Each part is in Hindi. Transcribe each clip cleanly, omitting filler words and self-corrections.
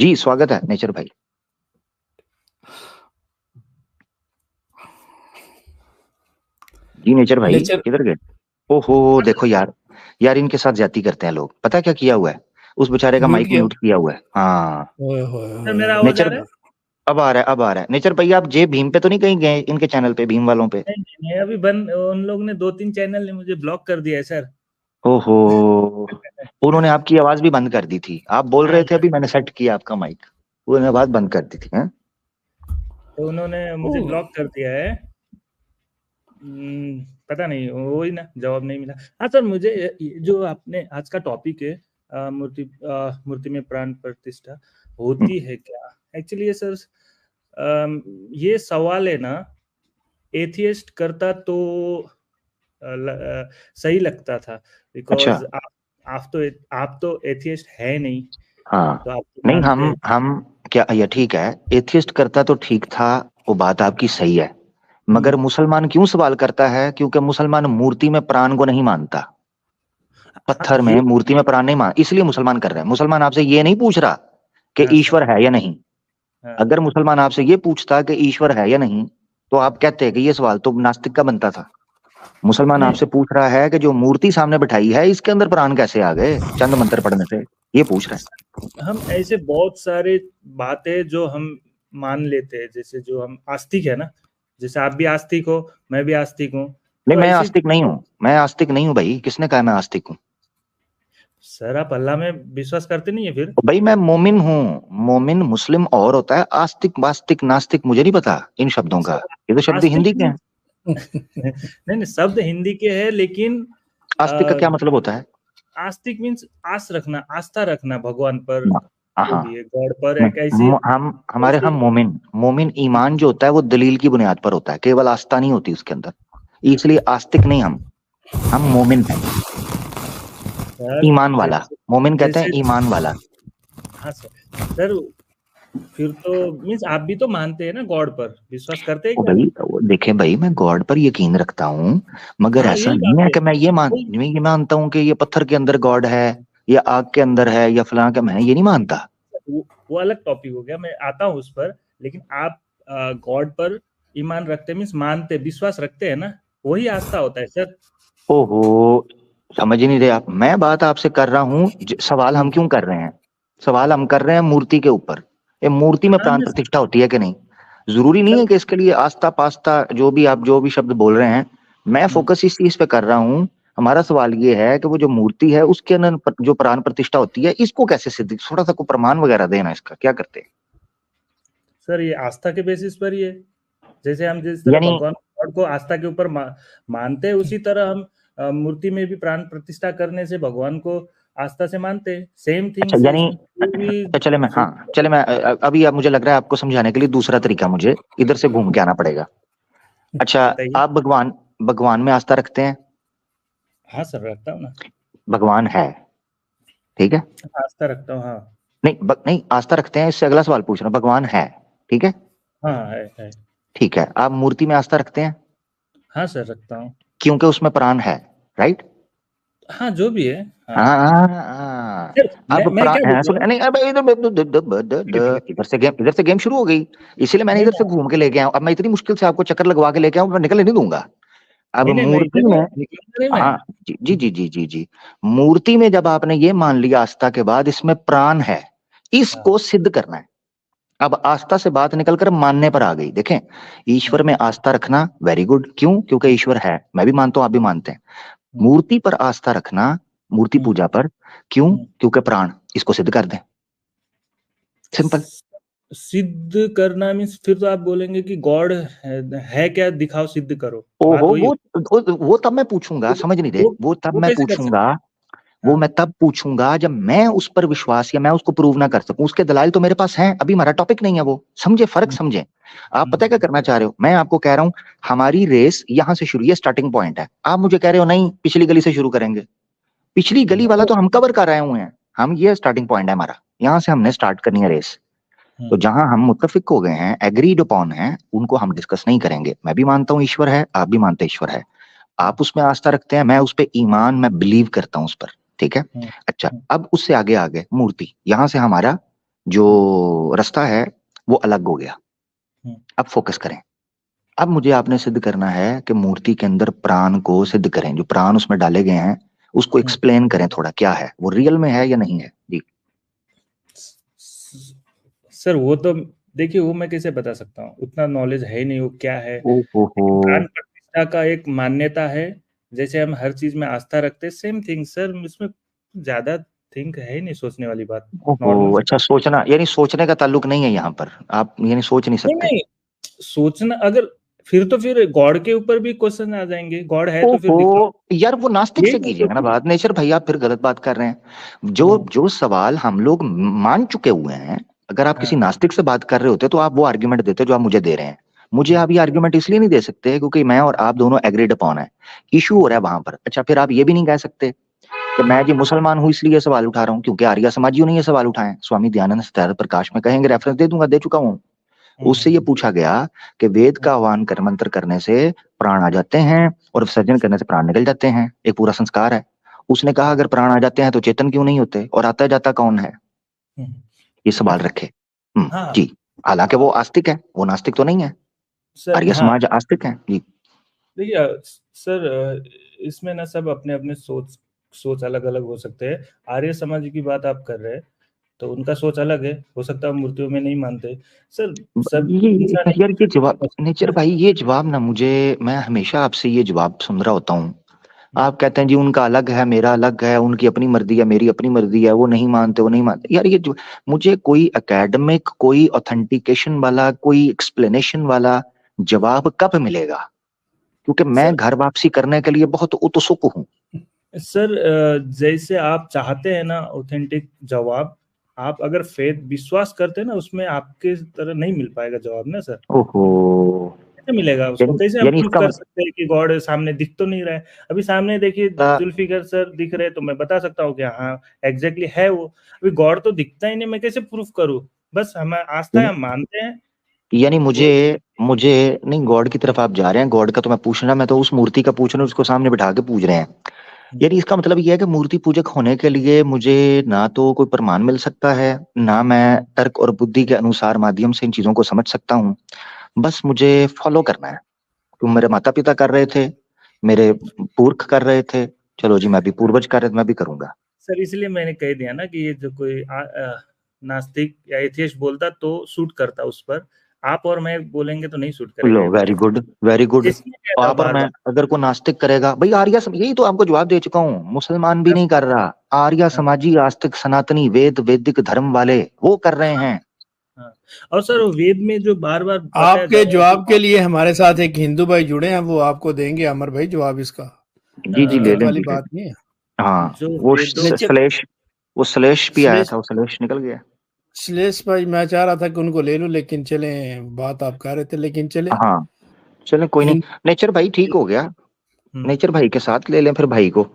जी, स्वागत है नेचर भाई। जी नेचर भाई, नेचर। किधर गए? ओहो, देखो यार, यार इनके साथ ज्यादती करते हैं लोग। पता है क्या किया हुआ है? उस बेचारे का म्यूट माइक किया। म्यूट किया हुआ है। हाँ। ओए होए सर होए मेरा होए। आवाज आ नेचर, रहा है? अब आ रहा है, अब आ रहा है। नेचर भाई, आप जे भीम पे तो नहीं कहीं गए? इनके चैनल पे, भीम वालों पे? नहीं नहीं नहीं, अभी बंद, उन लोग ने 2-3 चैनल ने मुझे ब्लॉक कर दिया है सर। ओहो, उन्होंने आपकी आवाज भी बंद कर दी थी। आप बोल हाँ रहे थे, सर, अभी मैंने सेट किया आपका माइक, उन्होंने आवाज बंद कर दी थी। हैं? तो उन्होंने मुझे ओह, ब्लॉक कर दिया है। पता नहीं, वही ना, जवाब नहीं मिला। हाँ सर, मुझे ये जो आपने आज का टॉपिक है, मूर्ति में प्राण प्रतिष्ठा होती है क्या? एक्चुअली ये सर, ये सवाल है ना, एथियस्ट करता तो सही लगता था, अच्छा। बिकॉज आप तो एथियस्ट है नहीं, हाँ। तो आप तो नहीं, मानते हैं। हम क्या, ये ठीक है, एथियस्ट करता तो ठीक था, वो बात आपकी सही है। मगर हम्म, मुसलमान क्यों सवाल करता है? क्योंकि मुसलमान मूर्ति में प्राण को नहीं मानता। हाँ पत्थर ये, में, मूर्ति में प्राण नहीं मान, इसलिए मुसलमान कर रहे हैं। मुसलमान आपसे ये नहीं पूछ रहा कि हाँ सर, ईश्वर है या नहीं। हाँ अगर मुसलमान आपसे ये पूछता कि ईश्वर है या नहीं, तो आप कहते हैं कि ये सवाल तो नास्तिक का बनता था। मुसलमान नहीं, आपसे पूछ रहा है कि जो मूर्ति सामने बिठाई है, इसके अंदर प्राण कैसे आ गए चंद मंत्र पढ़ने से, ये पूछ रहा है। हम ऐसे बहुत सारे बातें जो हम मान लेते हैं, जैसे जो हम आस्तिक है ना, जैसे आप भी आस्तिक हो, मैं भी आस्तिक हूँ, नहीं, तो मैं ऐसी आस्तिक नहीं हूँ। मैं आस्तिक नहीं हूँ भाई, किसने कहा मैं आस्तिक हूँ? सर आप अल्लाह में विश्वास करते नहीं है फिर? तो भाई मैं मोमिन हूँ। मोमिन मुस्लिम और होता है, आस्तिक वास्तिक नास्तिक मुझे नहीं पता इन शब्दों का। सर ये तो शब्द आस्तिक हिंदी के हैं। नहीं नहीं, शब्द हिंदी के हैं, लेकिन आस्तिक का अ, क्या मतलब होता है? आस्तिक मीन्स आस रखना, आस्था रखना भगवान पर, हाँ जो हाँ। भी है गॉड पर, नहीं, एक ऐसी हम हमारे ऐसी हम मोमिन, मोमिन ईमान जो होता है वो दलील की बुनियाद पर होता है, केवल आस्था नहीं होती उसके अंदर। इसलिए आस्तिक नहीं हम मोमिन हैं। सर, ईमान वाला। जैसे मोमिन कहते हैं जैसे ईमान वाला। हाँ सर, सर फिर तो मीन्स आप भी तो मानते हैं ना, गॉड पर विश्वास करते हैं ओ क्या? भाई, देखें भाई, मैं गॉड पर यकीन रखता हूँ, मगर हाँ ऐसा यही नहीं बात है है, कि वही, मैं ये मानता हूँ कि ये पत्थर के अंदर गॉड है, या आग के अंदर है, या फलां का, मैं ये नहीं मानता। वो अलग टॉपिक हो गया, मैं आता हूँ उस पर। लेकिन आप गॉड पर ईमान रखते मीन्स मानते, विश्वास रखते हैं ना, वही आस्था होता है सर। ओहो, समझ ही नहीं रहे आप। मैं बात आपसे कर रहा हूँ, सवाल हम हम्म, क्यों कर रहे हैं? सवाल हम कर रहे हैं मूर्ति के ऊपर। ये मूर्ति में हाँ प्राण मैं प्रतिष्ठा होती है कि नहीं? जरूरी नहीं सर, है कि इसके लिए आस्था पास्ता जो भी आप जो भी शब्द बोल रहे हैं, मैं हम्म, फोकस इस चीज पे कर रहा हूँ। हमारा सवाल ये है कि वो जो मूर्ति है उसके अंदर जो प्राण प्रतिष्ठा होती है, इसको कैसे सिद्ध, थोड़ा सा को प्रमाण वगैरह देना, इसका क्या करते हैं? सर ये आस्था के बेसिस पर ही है। जैसे हम जिस तरह यानी, भगवान गॉड को आस्था के ऊपर मानते हैं, उसी तरह हम मूर्ति में भी प्राण प्रतिष्ठा करने से भगवान को आस्था से मानते हैं। सेम अच्छा थिंग्स है यानी, इसमें, कोई भी अच्छा चले मैं, हाँ चले मैं, अभी अब मुझे लग रहा है आपको समझाने के लिए दूसरा तरीका मुझे इधर से घूम के आना पड़ेगा। अच्छा, बताइए। आप भगवान, भगवान में आस्था रखते हैं? हाँ सर, रखता हूँ ना। भगवान है, ठीक है। आस्था रखता हूँ, हाँ। नहीं नहीं, आस्था रखते हैं, इससे अगला सवाल पूछ रहा हूं। भगवान है, ठीक है। हाँ है। ठीक है, आप मूर्ति में आस्था रखते हैं? हाँ सर, रखता हूँ। क्योंकि उसमें प्राण है, राइट? हाँ, जो भी है, हाँ। हाँ हाँ, हाँ। सर अब मैं क्या बोल रहा सुन, हूँ, नहीं अब इधर से गेम शुरू हो गई, इसीलिए मैंने नहीं इधर से नहीं घूम के लेके आया हूं। अब मैं इतनी मुश्किल से आपको चक्कर लगवा के लेके आऊं, मैं निकलने नहीं दूंगा। अब नहीं नहीं, मैं मूर्ति इधर में, निकलूंगा नहीं मैं। हाँ, जी जी जी जी जी जी, मूर्ति में जब आपने ये मान लिया आस्था के बाद इसमें प्राण है, हाँ, इसको सिद्ध करना है। अब आस्था से बात निकलकर मानने पर आ गई। देखें, ईश्वर हम्म, में आस्था रखना वेरी गुड, क्यों? क्योंकि ईश्वर है, मैं भी मानता हूं, आप भी मानते हैं। हम्म, मूर्ति पर आस्था रखना, मूर्ति हम्म, पूजा पर, क्यों? हम्म। क्योंकि प्राण, इसको सिद्ध कर दें, सिंपल। सिद्ध करना मीन्स फिर तो आप बोलेंगे कि गॉड है क्या, दिखाओ, सिद्ध करो, ओहो, बात वही हो। वो तब मैं पूछूंगा, समझ नहीं रहे, वो वो तब वो मैं कैसे कर पूछूंगा। सकते हैं? वो हाँ, मैं तब पूछूंगा जब मैं उस पर विश्वास, या मैं उसको प्रूव ना कर सकूं। उसके दलाइल तो मेरे पास हैं, अभी हमारा टॉपिक नहीं है वो, समझे फर्क, हम्म, समझे? आप पता है हम्म, क्या करना चाह रहे हो? मैं आपको कह रहा हूं हमारी रेस यहां से शुरू, ये स्टार्टिंग पॉइंट है। आप मुझे कह रहे हो नहीं, पिछली गली से शुरू करेंगे। पिछली गली वाला नो, तो हम कवर कर रहे हुए हैं। हम, ये स्टार्टिंग पॉइंट है हमारा, यहाँ से हमने स्टार्ट करनी है रेस। तो हम्म, जहां हम मुत्तफिक हो गए हैं, एग्रीड अपॉन है, उनको हम डिस्कस नहीं करेंगे। मैं भी मानता हूँ ईश्वर है, आप भी मानते हैं ईश्वर है। हम्म, आप उसमें आस्था रखते हैं, मैं उस पर ईमान, मैं बिलीव करता हूँ उस पर, ठीक है। हम्म, अच्छा, अब उससे आगे आ गए मूर्ति, यहां से हमारा जो रास्ता है वो अलग हो गया। अब फोकस करें। अब मुझे आपने सिद्ध करना है कि मूर्ति के अंदर प्राण को सिद्ध करें, जो प्राण उसमें डाले गए हैं उसको एक्सप्लेन करें थोड़ा, क्या है वो, रियल में है या नहीं है जी। सर वो तो देखिए, वो मैं कैसे बता सकता हूँ, उतना नॉलेज है नहीं वो क्या है। ओहो। प्राण प्रतिष्ठा का एक मान्यता है, जैसे हम हर चीज में आस्था रखते हैं, सेम थिंग सर, इसमें ज्यादा थिंक है ही नहीं, सोचने वाली बात, ओहो, नॉर्मल। अच्छा, सोचना यानी सोचने का ताल्लुक नहीं है यहाँ पर, आप यानी सोच नहीं नहीं सकते। नहीं, सोचना अगर फिर गॉड के ऊपर भी क्वेश्चन आ जाएंगे, गॉड है तो फिर दिखो, ओहो यार, वो नास्तिक यही से मैं कीजिएगा ना सोचूं। बात, नेचर भाई आप फिर गलत बात कर रहे हैं। जो जो सवाल हम लोग मान चुके हुए हैं, अगर आप किसी हाँ नास्तिक से बात कर रहे होते तो आप वो आर्ग्यूमेंट देते जो आप मुझे दे रहे हैं। मुझे आप ये आर्ग्यूमेंट इसलिए नहीं दे सकते क्योंकि मैं और आप दोनों एग्रीड अपॉन है, इशू हो रहा है वहां पर। अच्छा, फिर आप ये भी नहीं कह सकते कि मैं जी मुसलमान हूँ इसलिए सवाल उठा रहा हूँ, क्योंकि आर्य समाजियों ने ये सवाल उठाए। स्वामी दयानंद सत्याग्रह प्रकाश में कहेंगे, रेफरेंस दे दूंगा, दे चुका हूँ। उससे ये पूछा गया कि वेद का आह्वान कर मंत्र करने से प्राण आ जाते हैं और विसर्जन करने से प्राण निकल जाते हैं, एक पूरा संस्कार है। उसने कहा अगर प्राण आ जाते हैं तो चेतन क्यों नहीं होते, और आता जाता कौन है, ये सवाल रखे। हाँ जी। हालांकि वो आस्तिक है, वो नास्तिक तो नहीं है, सर, आर्य हाँ समाज आस्तिक है जी। देखिए सर, इसमें ना सब अपने अपने सोच अलग अलग हो सकते हैं। आर्य समाज की बात आप कर रहे हैं तो उनका सोच अलग है, हो सकता है मूर्तियों में नहीं मानते सर। सब ये इंसान यार ये जवाब, नेचर है। भाई ये जवाब ना मुझे, मैं हमेशा आपसे ये जवाब सुन रहा होता हूँ। आप कहते हैं जी उनका अलग है मेरा अलग है, उनकी अपनी मर्जी है मेरी अपनी मर्जी है, वो नहीं मानते वो नहीं मानते। यार ये जो मुझे कोई एकेडमिक, कोई ऑथेंटिकेशन वाला, कोई एक्सप्लेनेशन वाला जवाब कब मिलेगा, क्योंकि मैं सर घर वापसी करने के लिए बहुत उत्सुक हूँ। सर जैसे आप चाहते हैं ना ऑथेंटिक जवाब, आप अगर फेथ विश्वास करते हैं ना उसमें, आपके तरह नहीं मिल पाएगा जवाब ना सर। ओहो। कैसे मिलेगा उसको, यानी कैसे हम यानी प्रूफ इसका कर सकते हैं कि गॉड सामने दिख तो नहीं रहा है। अभी सामने देखिए मतलब, जुल्फिकर सर दिख रहे हैं तो मैं बता सकता हूँ कि हाँ एग्जैक्टली है वो। अभी गॉड तो दिखता ही नहीं, मैं कैसे प्रूफ करूँ। बस हमें आस्था है, हम मानते हैं। यानी मुझे वो मुझे नहीं, गॉड की तरफ आप जा रहे हैं, गॉड का तो मैं पूछना, मैं तो उस मूर्ति का पूछ रहा हूँ, उसको सामने बिठा के पूछ रहे हैं। यानी इसका मतलब ये है कि मूर्ति पूजक होने के लिए मुझे ना तो कोई प्रमाण मिल सकता है, ना मैं तर्क और बुद्धि के अनुसार माध्यम से इन चीजों को समझ सकता हूँ। बस मुझे फॉलो करना है, क्यों मेरे माता पिता कर रहे थे, मेरे पुरख कर रहे थे, चलो जी मैं भी पूर्वज कर रहे थे, मैं भी करूंगा। सर इसलिए मैंने कह दिया ना कि ये जो कोई नास्तिक या एथियस्ट बोलता तो सूट करता उस पर, आप और मैं बोलेंगे तो नहीं सूट करेगा लो, ये बात। Very good very good. इसलिए कह रहा हूँ आप और बार मैं, बार। अगर कोई नास्तिक करेगा भाई, यही तो आपको जवाब दे चुका हूँ, मुसलमान भी नहीं कर रहा, आर्य हाँ समाजी आस्तिक सनातनी वेद वैदिक धर्म वाले वो कर रहे हैं। हाँ। और सर वो वेद में जो बार बार बताया जा आपके रहा है जवाब के लिए हमारे साथ एक हिंदू भाई जुड़े हैं, वो आपको देंगे अमर भाई जवाब इसका। जी जी, ले दिक्कत लें वाली जी ले बात लें। नहीं है। हाँ, जो वो वेदों वो श्लेष भी आया श्लेष था, वो श्लेष निकल गया। श्लेष भाई मैं चाह रहा था कि उनको ले लूं, लेकिन चले, बात आप कर रहे थे, लेकिन चले हाँ, चलें कोई नहीं। हिंद नेचर भाई ठीक हो गया, नेचर भाई के साथ ले लें फिर भाई को,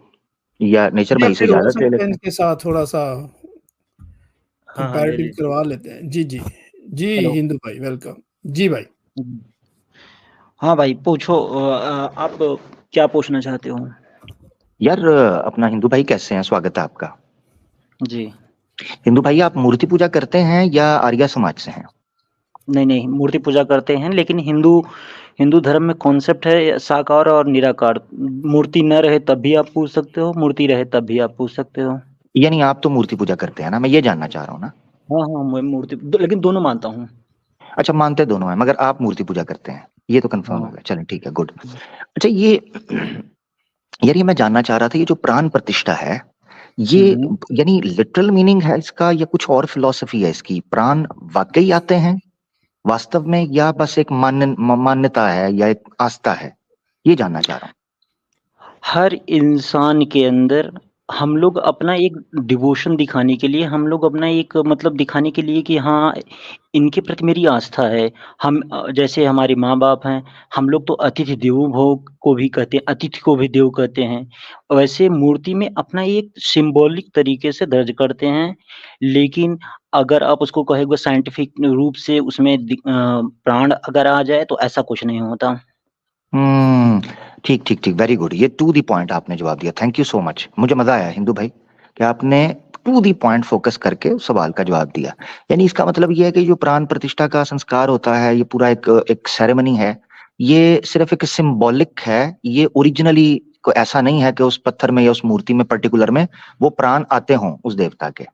या नेचर या भाई से फिर हो इजाजत ले सकता है लेते हैं। इनके साथ थोड़ा सा हाँ हाँ ले कंपैरेटिव लीजिए। करवा लेते हैं। जी जी जी, हेलो। हिंदू भाई वेलकम जी भाई। हाँ भाई पूछो, आप क्या पूछना चाहते हो? यार अपना हिंदू भाई कैसे हैं, स्वागत है आपका। जी हिंदू भाई आप मूर्ति पूजा करते हैं या आर्य समाज से हैं? नहीं नहीं, मूर्ति पूजा करते हैं, लेकिन हिंदू हिंदू धर्म में कॉन्सेप्ट है साकार और निराकार। मूर्ति न रहे तब भी आप पूछ सकते हो, मूर्ति रहे तब भी आप पूछ सकते हो। यानी आप तो मूर्ति पूजा करते हैं ना, मैं ये जानना चाह रहा हूँ ना। हाँ हाँ, मैं लेकिन दोनों मानता हूँ। अच्छा, मानते दोनों हैं मगर आप मूर्ति पूजा करते हैं, ये तो कंफर्म हो हाँ गया, चलें ठीक है, गुड। अच्छा ये यार ये मैं जानना चाह रहा था, ये जो प्राण प्रतिष्ठा है ये यानी लिटरल मीनिंग है इसका या कुछ और फिलॉसफी है इसकी, प्राण वाकई आते हैं वास्तव में या बस एक मान्यता है या एक आस्था है, ये जानना चाह रहा हूँ। हर इंसान के अंदर हम लोग अपना एक डिवोशन दिखाने के लिए, हम लोग अपना एक मतलब दिखाने के लिए कि हाँ, इनके प्रति मेरी आस्था है। हम जैसे हमारे माँ-बाप हैं, हम लोग तो अतिथि देवो भव को भी कहते हैं, अतिथि को भी देव कहते हैं। वैसे मूर्ति में अपना एक सिंबॉलिक तरीके से दर्ज करते हैं, लेकिन अगर आप उसको कहोगे साइंटिफिक रूप से उसमें प्राण अगर आ जाए तो ऐसा कुछ नहीं होता। ठीक ठीक ठीक, वेरी गुड, ये टू दी पॉइंट आपने जवाब दिया, थैंक यू सो मच। मुझे मजा आया हिंदू भाई कि आपने टू दी पॉइंट फोकस करके उस सवाल का जवाब दिया। यानी इसका मतलब ये है कि जो प्राण प्रतिष्ठा का संस्कार होता है, ये पूरा एक सेरेमनी है, ये सिर्फ एक सिंबॉलिक है। ये ओरिजिनली को ऐसा नहीं है कि उस पत्थर में या उस मूर्ति में पर्टिकुलर में वो प्राण आते हों उस देवता के।